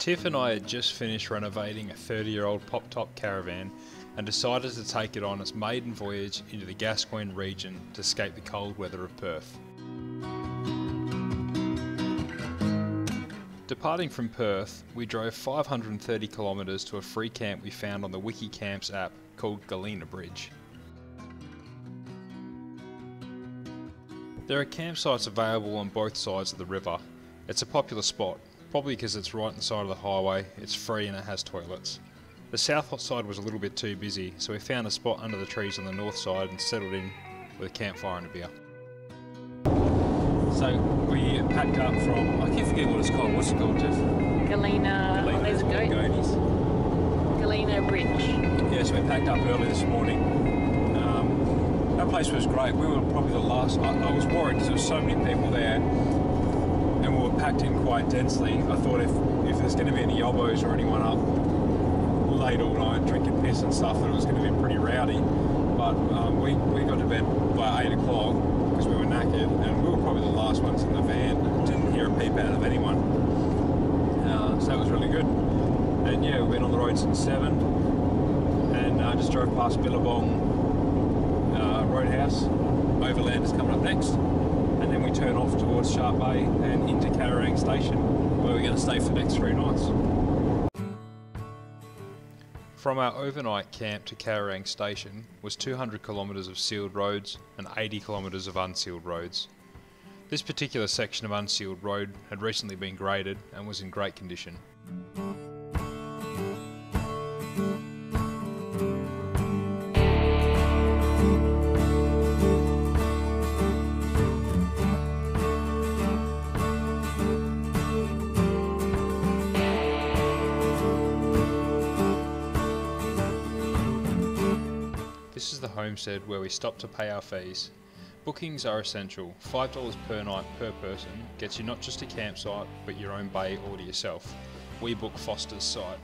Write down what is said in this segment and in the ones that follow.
Tiff and I had just finished renovating a 30-year-old pop-top caravan and decided to take it on its maiden voyage into the Gascoyne region to escape the cold weather of Perth. Departing from Perth, we drove 530 kilometres to a free camp we found on the Wiki Camps app called Galena Bridge. There are campsites available on both sides of the river. It's a popular spot, probably because it's right on the side of the highway, it's free and it has toilets. The south side was a little bit too busy, so we found a spot under the trees on the north side and settled in with a campfire and a beer. So we packed up from, I keep forgetting what it's called. What's it called, Tiff? Galena. Oh, there's a goat. Galena Bridge. Yeah, so we packed up early this morning. That place was great. We were probably the last. I was worried because there were so many people there, and we were packed in quite densely. I thought if there's going to be any elbows or anyone up late all night drinking piss and stuff, that it was going to be pretty rowdy. But we got to bed by 8 o'clock because we were knackered, and we were probably the last ones in the van. Didn't hear a peep out of anyone, so that was really good. And yeah, we've been on the road since 7, and just drove past Billabong Roadhouse. Overland is coming up next, and then we turn off towards Sharp Bay and into Carrarang Station, where we're going to stay for the next 3 nights. From our overnight camp to Carrarang Station was 200 kilometres of sealed roads and 80 kilometres of unsealed roads. This particular section of unsealed road had recently been graded and was in great condition. This is the homestead where we stop to pay our fees. Bookings are essential. $5 per night per person gets you not just a campsite, but your own bay all to yourself. We booked Foster's site.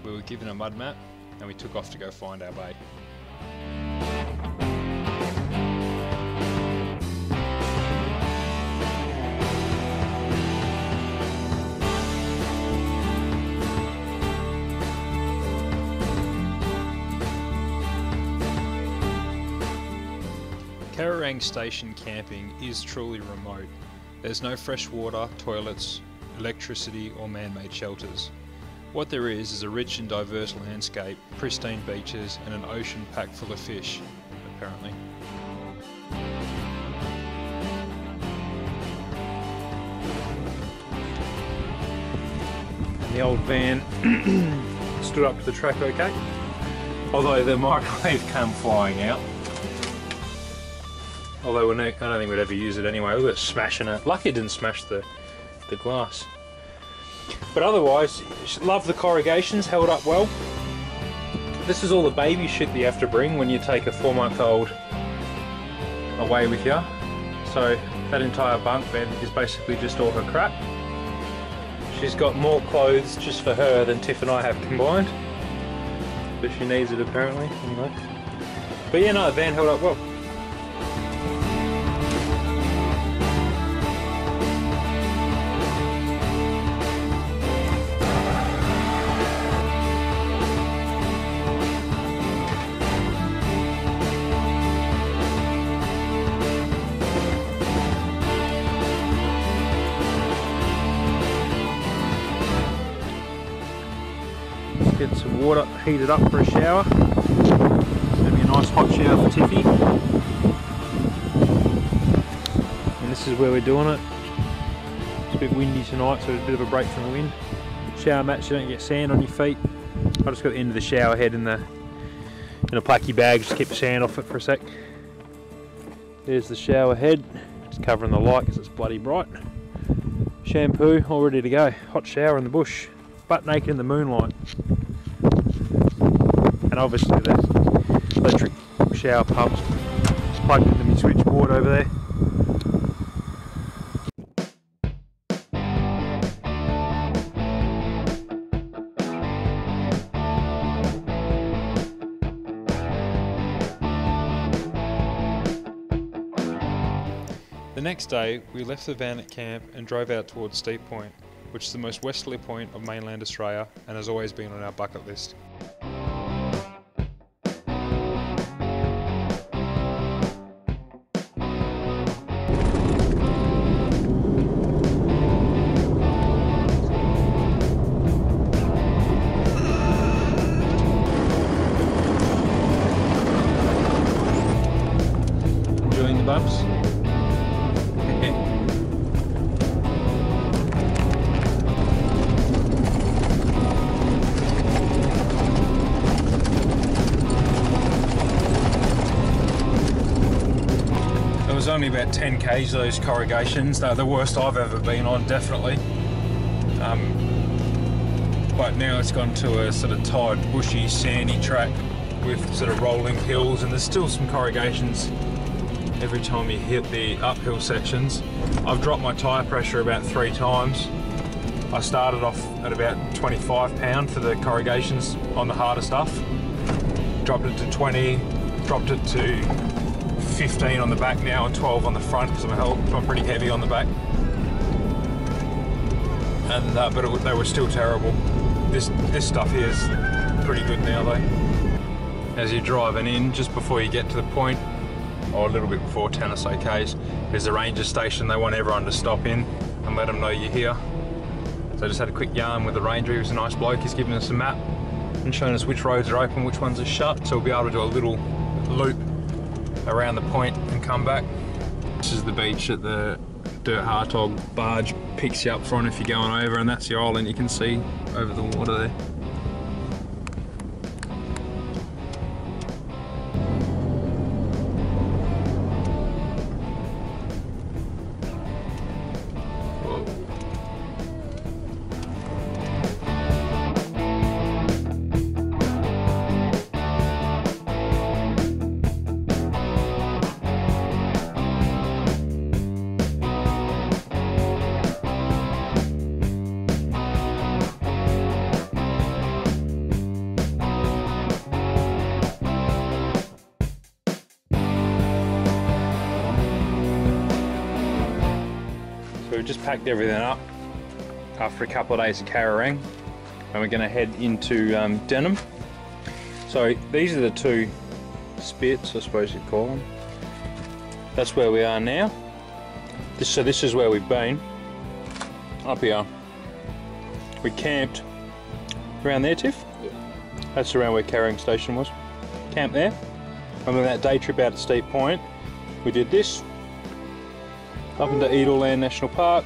We were given a mud map and we took off to go find our bay. Carrarang Station camping is truly remote. There's no fresh water, toilets, electricity or man-made shelters. What there is a rich and diverse landscape, pristine beaches and an ocean packed full of fish, apparently. The old van stood up to the track okay, although the microwave came flying out. Although I don't think we'd ever use it anyway. Look at it smashing it. Lucky it didn't smash the glass. But otherwise, love the corrugations, held up well. This is all the baby shit that you have to bring when you take a 4-month-old away with you. So that entire bunk bed is basically just all her crap. She's got more clothes just for her than Tiff and I have combined. But she needs it apparently, anyway. But yeah, no, the van held up well. Get some water heated up for a shower. It's going to be a nice hot shower for Tiffy. And this is where we're doing it. It's a bit windy tonight, so there's a bit of a break from the wind. Shower mat so you don't get sand on your feet. I just got the end of the shower head in a placky bag, just keep the sand off it for a sec. There's the shower head, just covering the light because it's bloody bright. Shampoo, all ready to go. Hot shower in the bush, butt naked in the moonlight. And obviously the electric shower pumps plugged into my switchboard over there. The next day, we left the van at camp and drove out towards Steep Point. which is the most westerly point of mainland Australia and has always been on our bucket list. Enjoying the bumps? It was only about 10 k's those corrugations. They're the worst I've ever been on, definitely. But now it's gone to a sort of tied, bushy, sandy track with sort of rolling hills, and there's still some corrugations every time you hit the uphill sections. I've dropped my tyre pressure about 3 times. I started off at about 25 £, for the corrugations on the harder stuff. Dropped it to 20, dropped it to 15 on the back now and 12 on the front because I'm pretty heavy on the back. And but they were still terrible. This stuff here is pretty good now though. As you're driving in, just before you get to the point, or a little bit before 10 or so k's, there's a ranger station. They want everyone to stop in and let them know you're here. So I just had a quick yarn with the ranger. He was a nice bloke. He's given us a map and showing us which roads are open, which ones are shut. So we'll be able to do a little loop around the point and come back. This is the beach that the Dirt Hartog barge picks you up from if you're going over, and that's the island you can see over the water there. So we've just packed everything up after a couple of days of Carrarang, and we're going to head into Denham. So these are the 2 spits, I suppose you'd call them. That's where we are now. So this is where we've been. Up here. We camped around there, Tiff? Yeah. That's around where Carrarang Station was. Camped there. And then that day trip out to Steep Point, we did this. Up into Eagleland National Park.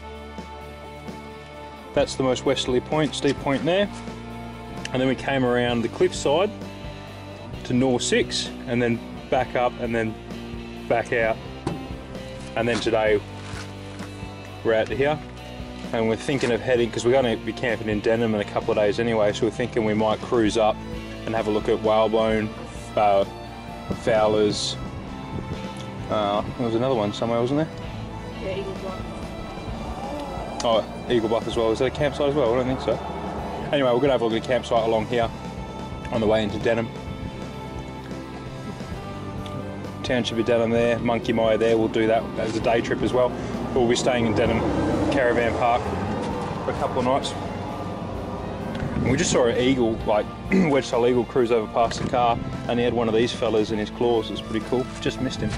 That's the most westerly point, Steep Point there. And then we came around the cliffside to North 6 and then back up and then back out. And then today we're out to here. And we're thinking of heading, because we're going to be camping in Denham in a couple of days anyway, so we're thinking we might cruise up and have a look at Whalebone, Fowler's. There was another one somewhere, wasn't there? Yeah, Eagle Bluff. Oh, Eagle Bluff as well. Is that a campsite as well? I don't think so. Anyway, we're going to have a look at a campsite along here on the way into Denham. Township of Denham there, Monkey Mire there. We'll do that as a day trip as well. We'll be staying in Denham Caravan Park for a couple of nights. And we just saw an eagle, like wedge-tail eagle, cruise over past the car, and he had one of these fellas in his claws. It's pretty cool. Just missed him.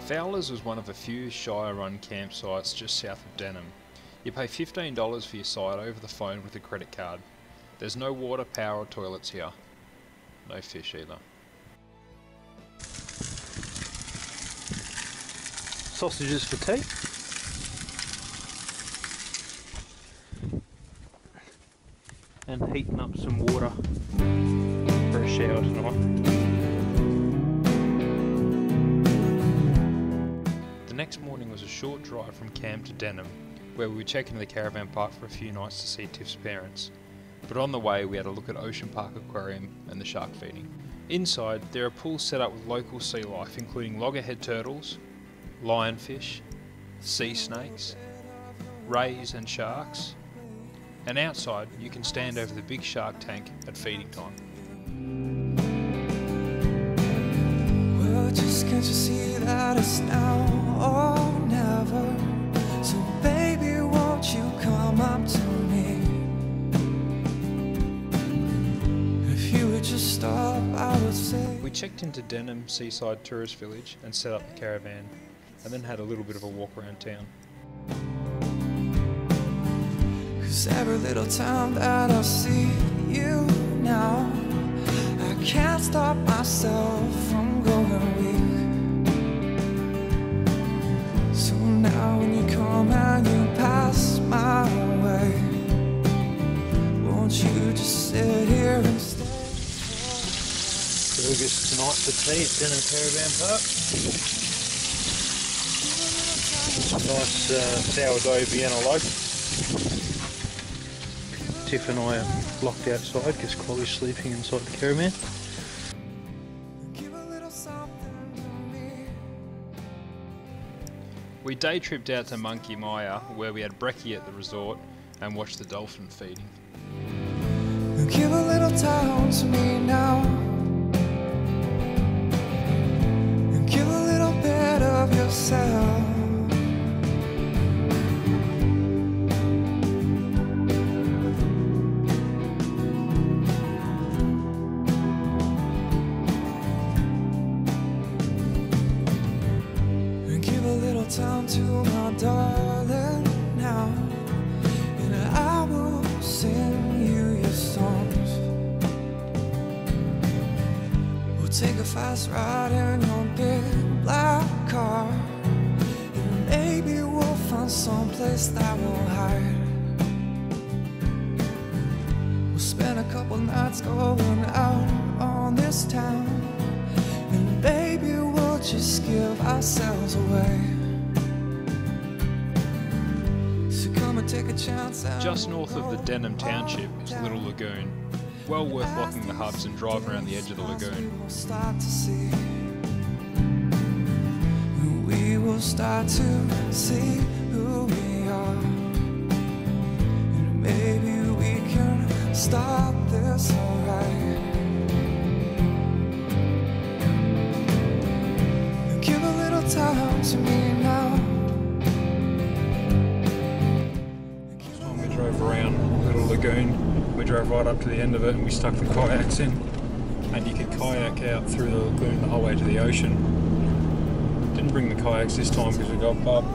Fowler's was one of a few Shire run campsites just south of Denham. You pay $15 for your side over the phone with a credit card. There's no water, power or toilets here. No fish either. Sausages for tea. And heating up some water for a shower tonight. The next morning was a short drive from Cam to Denham, where we would check into the caravan park for a few nights to see Tiff's parents. But on the way we had a look at Ocean Park Aquarium and the shark feeding. Inside there are pools set up with local sea life, including loggerhead turtles, lionfish, sea snakes, rays and sharks, and outside you can stand over the big shark tank at feeding time. Well, just can't you see that it's now or never? So baby, won't you come up to me? If you would just stop, I would say. We checked into Denham Seaside Tourist Village and set up the caravan, and then had a little bit of a walk around town. 'Cause every little time that I see you now, I can't stop myself from going weak. So now when you come and you pass my way, won't you just sit here and stay? Burgers tonight for tea at Denham Caravan Park. Nice sourdough Vienna loaf. Tiff and I are locked outside because Chloe's sleeping inside the caravan. Give a little something to me. We day tripped out to Monkey Maya, where we had brekkie at the resort and watched the dolphin feeding. Give a little time to me now. Give a little bit of yourself. Give a little time to my darling now, and I will sing you your songs. We'll take a fast ride in your big black car, and maybe we'll find someplace that we'll hide. We'll spend a couple nights going out on this town, and baby we'll just give ourselves away. So come and take a chance. Just north of the Denham Township is Little Lagoon. Well worth locking the hubs and driving around the edge of the lagoon. We will start to see. We will start to see who we are, and maybe we can stop this alright. Give a little time to me now. When we drove around Little Lagoon, we drove right up to the end of it and we stuck the kayaks in, and you could kayak out through the lagoon the whole way to the ocean. Didn't bring the kayaks this time because we got bub,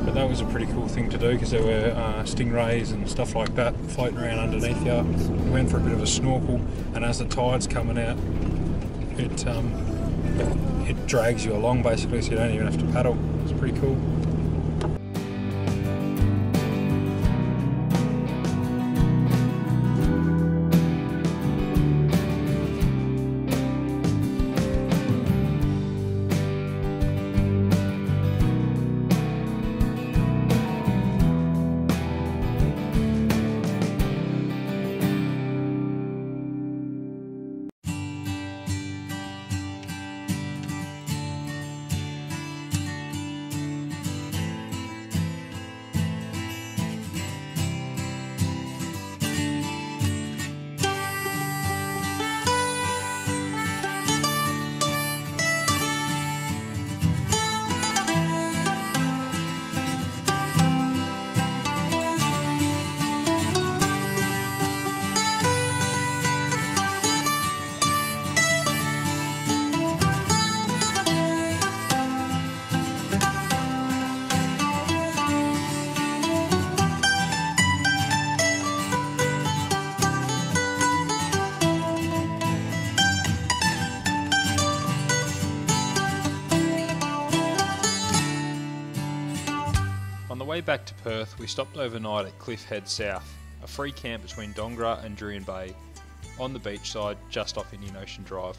but that was a pretty cool thing to do because there were stingrays and stuff like that floating around underneath you. We went for a bit of a snorkel, and as the tide's coming out, it drags you along basically, so you don't even have to paddle. It's pretty cool. way back to Perth, we stopped overnight at Cliff Head South, a free camp between Dongra and Durian Bay, on the beachside just off Indian Ocean Drive.